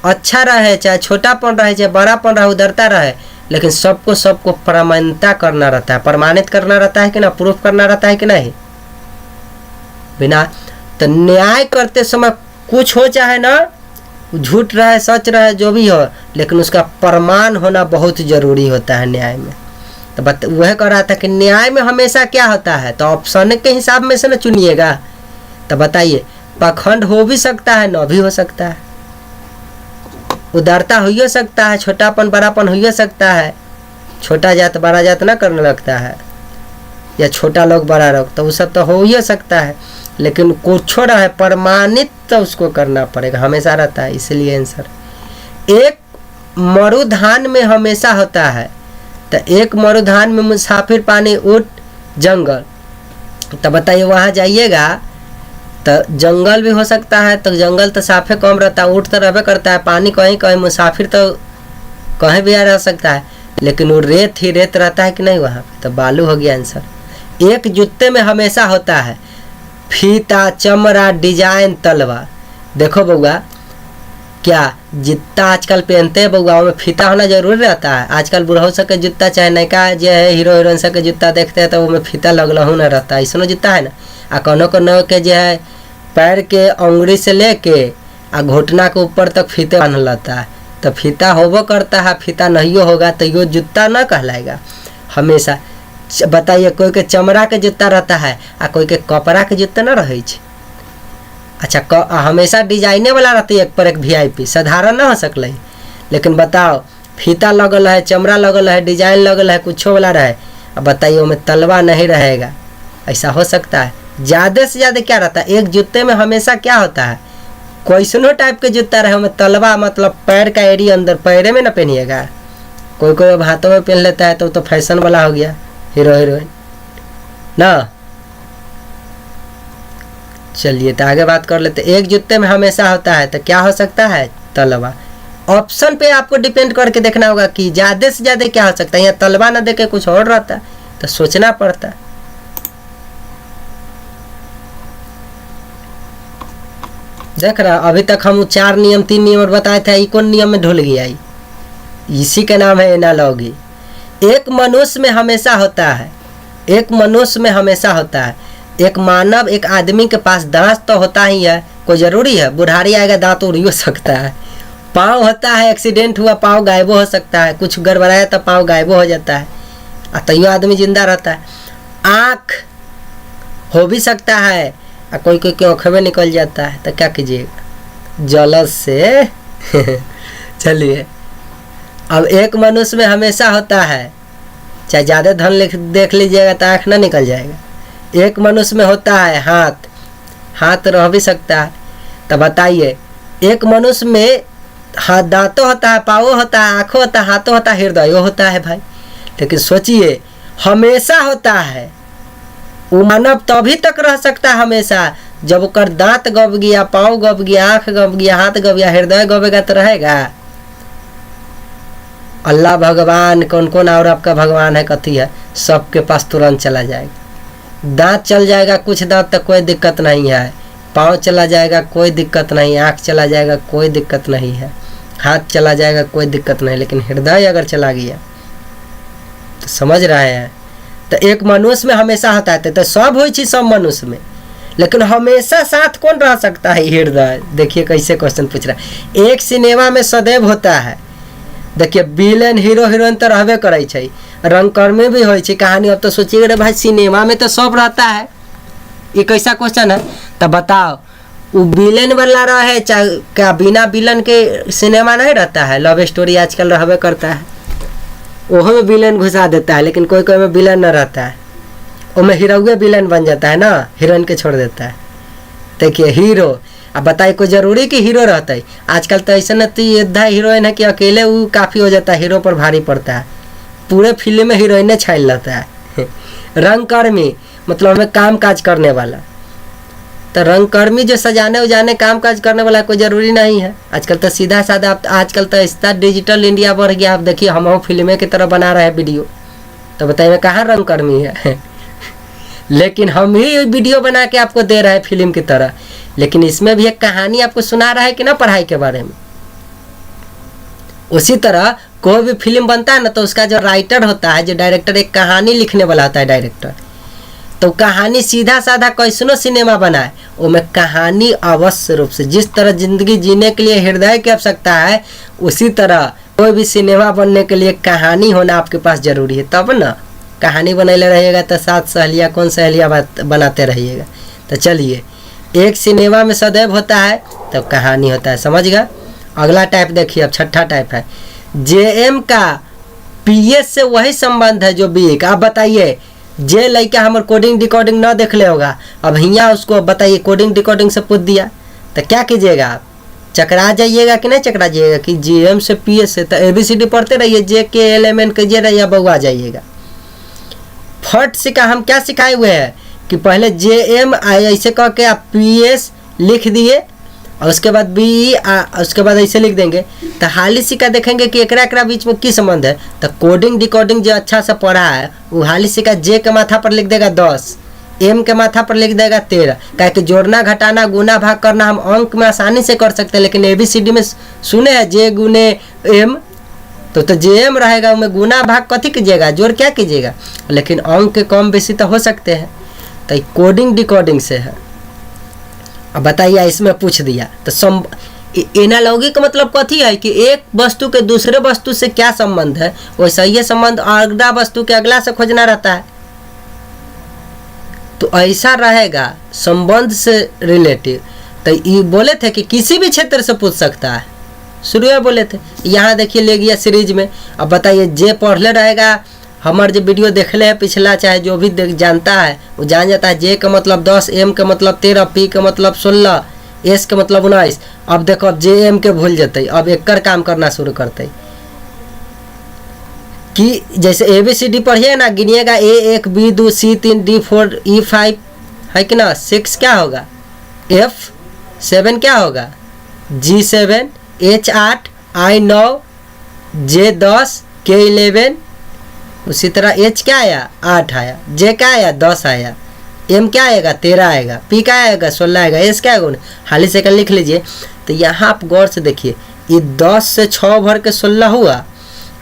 Speaker 1: अच्छा रहे, चाहे छोटापन रहे, चाहे बड़ापन रहे, उदारता रहे, लेकिन सबको प्रमाणित करना रहता है, प्रमाणित करना रहता है कि ना, प्रूफ करना रहता है कि नहीं बिना। तो न्याय करते समय कुछ हो चाहे ना, झूठ रहे सच रहे जो भी हो, लेकिन उसका प्रमाण होना बहुत जरूरी होता है न्याय में। तो वह कह रहा था कि न्याय में हमेशा क्या होता है, तो ऑप्शन के हिसाब में से ना चुनिएगा। तो बताइए, पाखंड हो भी सकता है, न भी हो सकता है, उदारता हो सकता है, छोटापन बड़ापन हो सकता है, छोटा जात बड़ा जात ना करने लगता है, या छोटा लोग बड़ा लोग, तो वो सब तो हो ही सकता है। लेकिन कुछ रहे प्रमाणित तो उसको करना पड़ेगा, हमेशा रहता है। इसलिए आंसर एक मरुधान में हमेशा होता है। तो एक मरुधान में मुसाफिर पानी ऊंट जंगल, तो बताइए वहाँ जाइएगा तो जंगल भी हो सकता है, तो जंगल तो साफे कम रहता है, ऊंट तो रहबे करता है, पानी कहीं कहीं, मुसाफिर तो कहीं भी आ रह सकता है, लेकिन वो रेत ही रेत रहता है कि नहीं वहाँ पे, तो बालू हो गया आंसर। एक जूते में हमेशा होता है फीता, चमड़ा, डिजाइन, तलवा। देखो बउआ, क्या जूता आजकल पहनते हैं बउआ, में फीता होना जरूरी रहता है। आजकल बुढ़ऊ सब के जूता, चाहे नयका जो है हीरो हीरोइन सब के जूता देखते हैं तो वो में फीता लगलहू न रहता है, ऐसा जूता है ना। आ कोनो के जो है पैर के अंगुरी से लेके आ घुटना के ऊपर तक फीते बांधल रहता है, तो फीता होबो करता है, फीता नहीं होगा तो यो जूता न कहलाएगा हमेशा। बताइए, कोई के चमड़ा के जूता रहता है आ कोई के कपड़ा के जूता न रहे। अच्छा, हमेशा डिजाइने वाला रहती है, एक पर एक VIP, साधारण ना हो सकल। लेकिन बताओ, फीता लगल है, चमड़ा लगल है, डिजाइन लगल है, कुछो वाला रहे, अब बताइए उसमें तलवा नहीं रहेगा, ऐसा हो सकता है। ज़्यादा से ज़्यादा क्या रहता है, एक जूते में हमेशा क्या होता है, कैसनो टाइप के जूता रहे उसमें तलवा, मतलब पैर का एरिया अंदर, पैरे में ना पहनिएगा। कोई अब हाथों में पहन लेता है तो फैशन वाला हो गया, हीरो हीरोइन ना। चलिए तो आगे बात कर लेते। एक जूते में हमेशा होता है तो क्या हो सकता है, तलवा। ऑप्शन पे आपको डिपेंड करके देखना होगा कि ज़्यादा से ज़्यादा क्या हो सकता है। यहाँ तलवा ना देके कुछ और रहता है तो सोचना पड़ता है। देख रहा, अभी तक हम 4 नियम 3 नियम और बताए थे, कौन नियम में ढुल गया, इसी का नाम है एनालॉजी। एक मनुष्य में हमेशा होता है, एक मनुष्य में हमेशा होता है। एक मानव, एक आदमी के पास दांत तो होता ही है, कोई ज़रूरी है, बुढ़ारी आएगा दांत उड़ हो सकता है। पाँव होता है, एक्सीडेंट हुआ पाँव गायब हो सकता है, कुछ गड़बड़ाया तो पाँव गायब हो जाता है, तैयो आदमी जिंदा रहता है। आँख हो भी सकता है, कोई कोई की आँखें में निकल जाता है, तो क्या कीजिएगा, जलस से चलिए, अब एक मनुष्य में हमेशा होता है, चाहे ज़्यादा धन देख लीजिएगा तो आँख ना निकल जाएगा। एक मनुष्य में होता है हाथ, हाथ रह भी सकता है। तो बताइए, एक मनुष्य में हाथ, दांतों होता है, पाँव होता है, आँखों होता है, हाथों होता है, हृदय होता है भाई। लेकिन सोचिए, हमेशा होता है, वो मानव तभी तक रह सकता है हमेशा जब ओकर दांत गब गया, पाँव गब गया, आँख गब गया, हाथ गब गया, हृदय गबेगा तो रहेगा। अल्लाह भगवान, कौन कौन और आपका भगवान है, कथी है, सबके पास तुरंत चला जाएगा। दांत चल जाएगा, कुछ दांत तक कोई दिक्कत नहीं है, पाँव चला जाएगा कोई दिक्कत नहीं, आँख चला जाएगा कोई दिक्कत नहीं है, हाथ चला जाएगा कोई दिक्कत नहीं, लेकिन हृदय अगर चला गया तो समझ रहे हैं। तो एक मनुष्य में हमेशा होता है, तो सब हो सब मनुष्य में, लेकिन हमेशा साथ कौन रह सकता है? हृदय। देखिए कैसे क्वेश्चन पूछ रहा है। एक सिनेमा में सदैव होता है, देखिए विलेन हीरो हीरोइन तो रहबे करे छे, रंगकर्मी भी हो कहानी। अब तो सोचिए रे भाई सिनेमा में तो सब रहता है, ये कैसा क्वेश्चन है? तो बताओ वो विलेन वाला रहे चाहे क्या बिना विलन के सिनेमा नहीं रहता है? लव स्टोरी आजकल रहबे करता है, वहाँ में विलेन घुसा देता है, लेकिन कोई कोई में विलन न रहता है, उसमें हीरोए विलन बन जाता है ना, हीरोइन के छोड़ देता है। देखिए हीरो, अब बताइए कोई जरूरी कि हीरो रहता है? आजकल तो ऐसा योद्धा हीरोइन है कि अकेले वो काफ़ी हो जाता है, हीरो पर भारी पड़ता है, पूरे फिल्म में हीरोइने छायल रहता है। रंगकर्मी मतलब हमें काम काज करने वाला, तो रंगकर्मी जो सजाने उजाने काम काज करने वाला कोई ज़रूरी नहीं है। आजकल तो सीधा साधा, आजकल तो इतना डिजिटल इंडिया बढ़ गया। आप देखिए हम फिल्में की तरह बना रहे हैं वीडियो, तो बताइए कहाँ रंगकर्मी है? लेकिन हम ही वीडियो बना के आपको दे रहे हैं फिल्म की तरह, लेकिन इसमें भी एक कहानी आपको सुना रहा है कि ना पढ़ाई के बारे में। उसी तरह कोई भी फिल्म बनता है ना, तो उसका जो राइटर होता है, जो डायरेक्टर, एक कहानी लिखने वाला होता है डायरेक्टर। तो कहानी सीधा साधा कैसनो सिनेमा बनाए, उसमें कहानी अवश्य रूप से, जिस तरह जिंदगी जीने के लिए हृदय की आवश्यकता है, उसी तरह कोई भी सिनेमा बनने के लिए कहानी होना आपके पास जरूरी है। तब ना कहानी बनैले रहिएगा तो सात सहेलियाँ कौन सहेलियाँ बनाते रहिएगा। तो चलिए, एक सिनेमा में सदैव होता है तब कहानी होता है, समझ गया? अगला टाइप देखिए, अब छठा टाइप है जेएम का पीएस से वही संबंध है जो बी का। आप बताइए, जे लड़का हमारे कोडिंग डिकोडिंग ना देख ले होगा, अब हियाँ उसको बताइए कोडिंग डिकोडिंग से पूछ दिया तो क्या कीजिएगा आप? चकरा जाइएगा कि नहीं चकरा जाइएगा? कि जेएम से पीएस से तो एबीसीडी पढ़ते रहिए, जे के एल एम एन कीजिए रहिए, बउआ जाइएगा। फट से का हम क्या सिखाए हुए हैं कि पहले जे एम ऐसे कह के आप पी एस लिख दिए, और उसके बाद बी उसके बाद ऐसे लिख देंगे, तो हाली सिक्का देखेंगे कि एकरा बीच में की संबंध है। तो कोडिंग डिकोडिंग जो अच्छा से पढ़ा है वो हाली सिक्का जे के माथा पर लिख देगा 10, एम के माथा पर लिख देगा 13। क्या कि जोड़ना घटाना गुना भाग करना हम अंक में आसानी से कर सकते हैं, लेकिन एबीसीडी में सुने हैं जे गुने एम, तो जे एम रहेगा, उनमें गुना भाग कथी कीजिएगा, जोड़ क्या कीजिएगा, लेकिन अंक के कम बेसी तो हो सकते हैं। तो कोडिंग डिकोडिंग से है। अब बताइए, इसमें पूछ दिया तो एनालॉगी का मतलब कथी है कि एक वस्तु के दूसरे वस्तु से क्या संबंध है, वैसा ये संबंध अगला वस्तु के अगला से खोजना रहता है। तो ऐसा रहेगा संबंध से रिलेटिव। तो ये बोले थे कि किसी भी क्षेत्र से पूछ सकता है, शुरू में बोले थे। यहाँ देखिए ले गया सीरीज में। अब बताइए, जे पढ़ले रहेगा, हमारे जो वीडियो देखले है पिछला, चाहे जो भी जानता है वो जान जाता है। जे का मतलब 10, एम का मतलब 13, पी का मतलब 16, एस का मतलब 19। अब देखो, अब जे एम के भूल जाते, अब एक काम करना शुरू करते कि जैसे एबीसीडी पढ़िए ना, गिनिएगा A1, B2, C3, D4, E5 है कि ना, 6 क्या होगा, F7 क्या होगा, G7, H8, I9, J10, K11। उसी तरह H क्या आया, 8 आया, J क्या आया, 10 आया, M क्या आएगा, 13 आएगा, P क्या आएगा, 16 आएगा, S क्या आएगा, हाली सेकंड लिख लीजिए। तो यहाँ आप गौर से देखिए, ये 10 से 6 भर के 16 हुआ,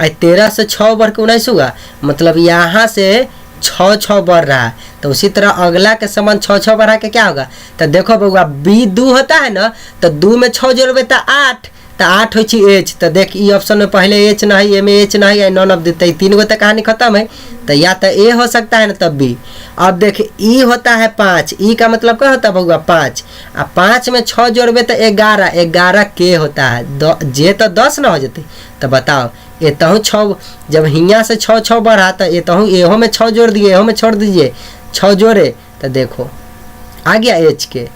Speaker 1: 13 से 6 बढ़ के 19 हुआ, मतलब यहाँ से 6 बढ़ रहा है। तो उसी तरह अगला के समान 6 बढ़ा के क्या होगा, तो देखो बउआ B2 होता है ना, तो 2 में 6 जोड़बे तो 8, तो 8 हो एच। तो देख ई ऑप्शन में पहले एच नहीं, ए में एच नहीं, या नॉन ऑफ देते, 3 गो तो कहानी खत्म है। तो या तो ए हो सकता है ना, तब बी। अब देख ई होता है 5, ई का मतलब क्या होता है बउआ 5, अब 5 में 6 जोड़बे तो 11, 11 के होता है, जे तो 10 ना हो जाते। तो बताओ, ये तहूँ 6, जब हियाँ से 6 बढ़ा तो ये तहूँ एहो में 6 जोड़ दिए, एहो में छोड़ दीजिए, 6 जोड़े तो देखो आ गया एच के।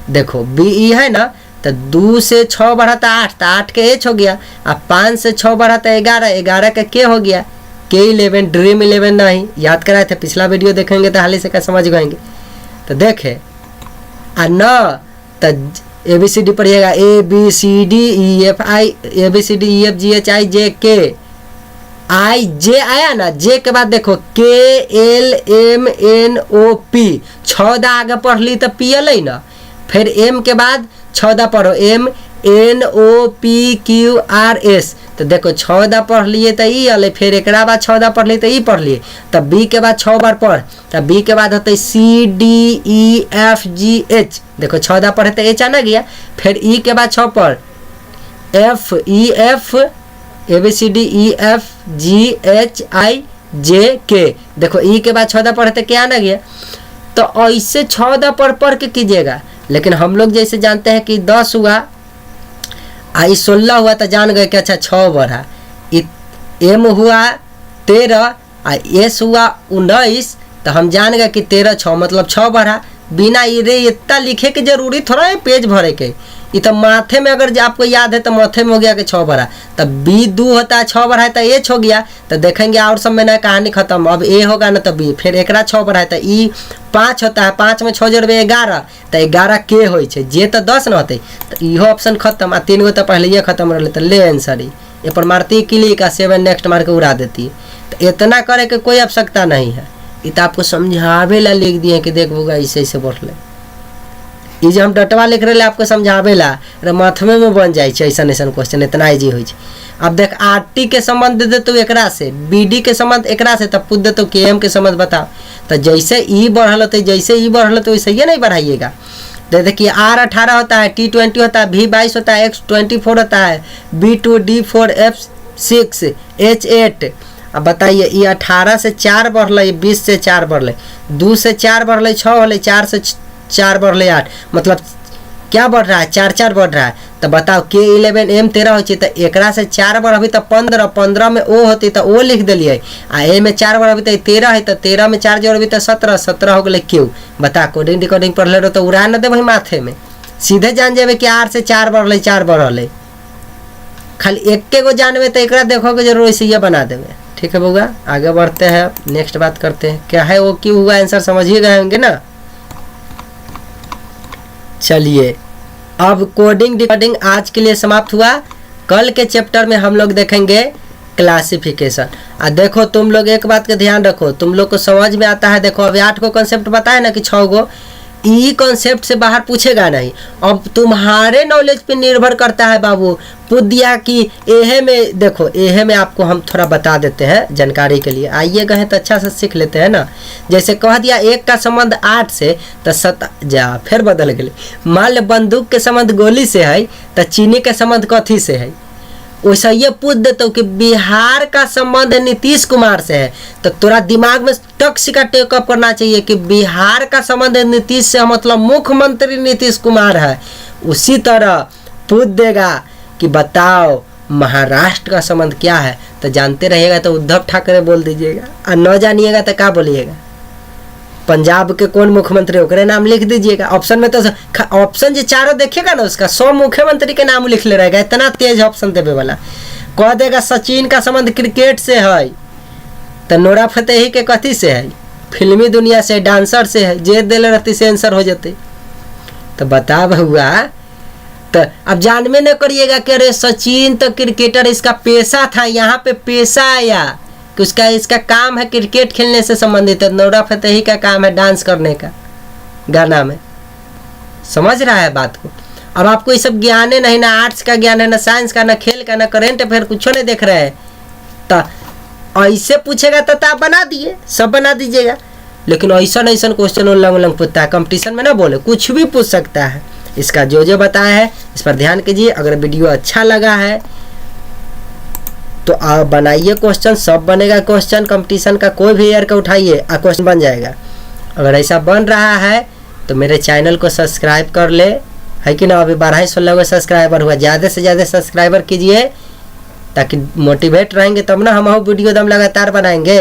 Speaker 1: देखो बी ई है ना, तो 2 से 6 बढ़ा था 8, तो 8 के एच हो गया। अब 5 से 6 बढ़ा था 11, 11 के हो गया, K11, ड्रीम 11 नहीं याद कराए थे, पिछला वीडियो देखेंगे तो हाल ही से क्या समझ गएंगे। तो देखे आ न, तो ABCD पढ़िएगा ABCDEFI, ABCDEFGHIJK, IJ आया ना, जे के बाद देखो KLMNOP, 14 आगे पढ़ ली तो PL है ना, फिर M के बाद 14 पढ़ो, MNOPQRS, तो देखो 14 पढ़ लिए तो ई अल, फिर एक बाद 14 पढ़ लिए तो ई पढ़ लिए, तब बी के बाद 6 बार पढ़, तब बी के बाद होते CDEFGH, देखो 14 पढ़े तो एच आना गया, फिर ई के बाद 6 पढ़, FEF ABCDEFGHIJK, देखो ई के बाद 14 पढ़े तो क्या आना गया। तो ऐसे 14 पढ़ के कीजिएगा। लेकिन हम लोग जैसे जानते हैं कि 10 हुआ आई 16 हुआ तो जान गए कि अच्छा 6 बढ़ा, M हुआ 13 S हुआ 19, तो हम जान गए कि 13 6 मतलब 6 बढ़ा। बिना रे इतना लिखे के जरूरी थोड़ा है पेज भरे के, ये तो माथे में अगर आपको याद है तो माथे में हो गया कि 6 बढ़ा, तब बी 2 होता है 6 बढ़ा है तो एच हो गया, तो देखेंगे और सब में ना कहानी खत्म। अब ए होगा ना तो बी, फिर एकरा 6 बढ़ा है तो ई 5 होता है, 5 में 6 जोड़बे 11, तो 11 के हो जे तो 10 न होते, तो इहो ऑप्शन खत्म। आ 3 गो तो पहले ये खत्म रहे, तो ले आंसर ये पर मारती क्लिक का 7 नेक्स्ट मार के उड़ा देती है। तो इतना करे के कोई आवश्यकता नहीं है, ये तो आपको समझावे ला लिख दिए कि देखोगा ऐसे ऐसे बढ़ ले, ये जो हम डटवा लिख रहे आपको समझावे ला माथमे में बन जाए ऐसा ऐसा क्वेश्चन, इतना इजी हो। अब देख RT के संबंध दे तो एकरा से, BD के संबंध एकरा से, तब पूछ दे तो KM के संबंध बताओ। तो जैसे ई बढ़ल होते जैसे ई बढ़ल तो वैसे ये नहीं बढ़ाइएगा। देखिए R 18 होता है, T 20 होता है, V 22 होता है, X 24 होता है, B 2 D 4 F 6 H 8। अब बताइए ये 18 से 4 बढ़, 20 से 4 बढ़, 2 से 4 बढ़ 6 हो, 4 से 4 बढ़ 8, मतलब क्या बढ़ रहा है 4 4 बढ़ रहा है। तो बताओ K11 M 13 होती तो एकरा से 4 बढ़ अभी तो 15, 15 में O होती तो O लिख दिलिए, आ ए में 4 बढ़ अभी तो 13 है, तो 13 में 4 जोड़ अभी तो 17, 17 हो गए क्यों। बता कोडिंग डिकोडिंग पढ़ ले रहो तो उड़ा न दे भाई माथे में, सीधे जान जाए कि R से 4 बढ़ 4 बढ़, खाली एक गो जानवे तो एकरा देखोगे जरूर इसे ये बना देवे। ठीक है बउआ, आगे बढ़ते हैं, नेक्स्ट बात करते हैं क्या है वो क्यों हुआ, आंसर समझ ही गए होंगे ना। चलिए अब कोडिंग डिकोडिंग आज के लिए समाप्त हुआ। कल के चैप्टर में हम लोग देखेंगे क्लासिफिकेशन। देखो तुम लोग एक बात का ध्यान रखो, तुम लोग को समझ में आता है। देखो अभी 8 को कॉन्सेप्ट बताया ना कि 6 गो, ई कॉन्सेप्ट से बाहर पूछेगा नहीं। अब तुम्हारे नॉलेज पे निर्भर करता है बाबू, पूछ दिया कि एहे में, देखो एहे में आपको हम थोड़ा बता देते हैं जानकारी के लिए, आइए गए तो अच्छा से सीख लेते हैं ना। जैसे कह दिया 1 का संबंध 8 से, तो 7 जा फिर बदल गए। मान लो बंदूक के संबंध गोली से है, तो चीनी के संबंध कथी से है। वैसा ये पूछ देता हूँ कि बिहार का संबंध नीतीश कुमार से है, तो तोरा दिमाग में टक सिक्का टेकअप करना चाहिए कि बिहार का संबंध नीतीश से मतलब मुख्यमंत्री नीतीश कुमार है। उसी तरह पूछ देगा कि बताओ महाराष्ट्र का संबंध क्या है, तो जानते रहिएगा तो उद्धव ठाकरे बोल दीजिएगा, और न जानिएगा तो क्या बोलिएगा पंजाब के कौन मुख्यमंत्री ओकरे नाम लिख दीजिएगा। ऑप्शन में तो ऑप्शन जो चारों देखिएगा ना उसका 100 मुख्यमंत्री के नाम लिख ले रहेगा, इतना तेज ऑप्शन देवे वाला। कह देगा सचिन का संबंध क्रिकेट से है, तो नोरा फतेही के कथी से है, फिल्मी दुनिया से, डांसर से है, जे दिल रहती से आंसर हो जाते। तो बता बहुआ, तो अब जानवे न करिएगा कि अरे सचिन तो क्रिकेटर इसका पेशा था, यहाँ पे पेशा आया कि उसका इसका काम है क्रिकेट खेलने से संबंधित है। नोरा फतेही का काम है डांस करने का गाना में। समझ रहा है बात को। अब आपको ये सब ज्ञान है नहीं, ना आर्ट्स का ज्ञान है, ना साइंस का, ना खेल का, ना करेंट अफेयर, कुछ नहीं देख रहे हैं। तो ऐसे पूछेगा तो आप बना दिए, सब बना दीजिएगा। लेकिन ऐसा ऐसा क्वेश्चन उल्लंघ उल्लंघ पूछता है, कंपटीशन में ना बोले, कुछ भी पूछ सकता है। इसका जो बताया है इस पर ध्यान कीजिए। अगर वीडियो अच्छा लगा है तो आप बनाइए क्वेश्चन, सब बनेगा क्वेश्चन। कंपटीशन का कोई भी ईयर का उठाइए और क्वेश्चन बन जाएगा। अगर ऐसा बन रहा है तो मेरे चैनल को सब्सक्राइब कर ले, है कि ना। अभी 1216 सब्सक्राइबर हुआ, ज़्यादा से ज़्यादा सब्सक्राइबर कीजिए ताकि मोटिवेट रहेंगे तब ना हम वीडियो दम लगातार बनाएंगे।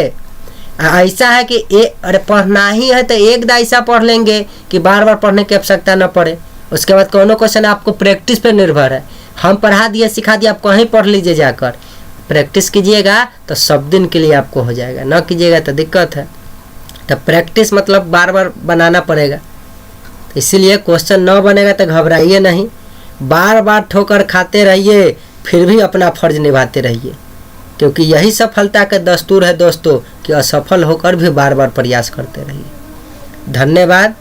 Speaker 1: ऐसा है कि अरे पढ़ना ही है तो एक दाइसा पढ़ लेंगे कि बार बार पढ़ने की आवश्यकता न पड़े। उसके बाद कोनो क्वेश्चन आपको प्रैक्टिस पर निर्भर है। हम पढ़ा दिए सिखा दिए, आप कहीं पढ़ लीजिए जाकर, प्रैक्टिस कीजिएगा तो सब दिन के लिए आपको हो जाएगा, ना कीजिएगा तो दिक्कत है। तो प्रैक्टिस मतलब बार बार बनाना पड़ेगा। इसीलिए क्वेश्चन न बनेगा तो घबराइए नहीं, बार बार ठोकर खाते रहिए, फिर भी अपना फर्ज निभाते रहिए, क्योंकि यही सफलता का दस्तूर है दोस्तों कि असफल होकर भी बार बार प्रयास करते रहिए। धन्यवाद।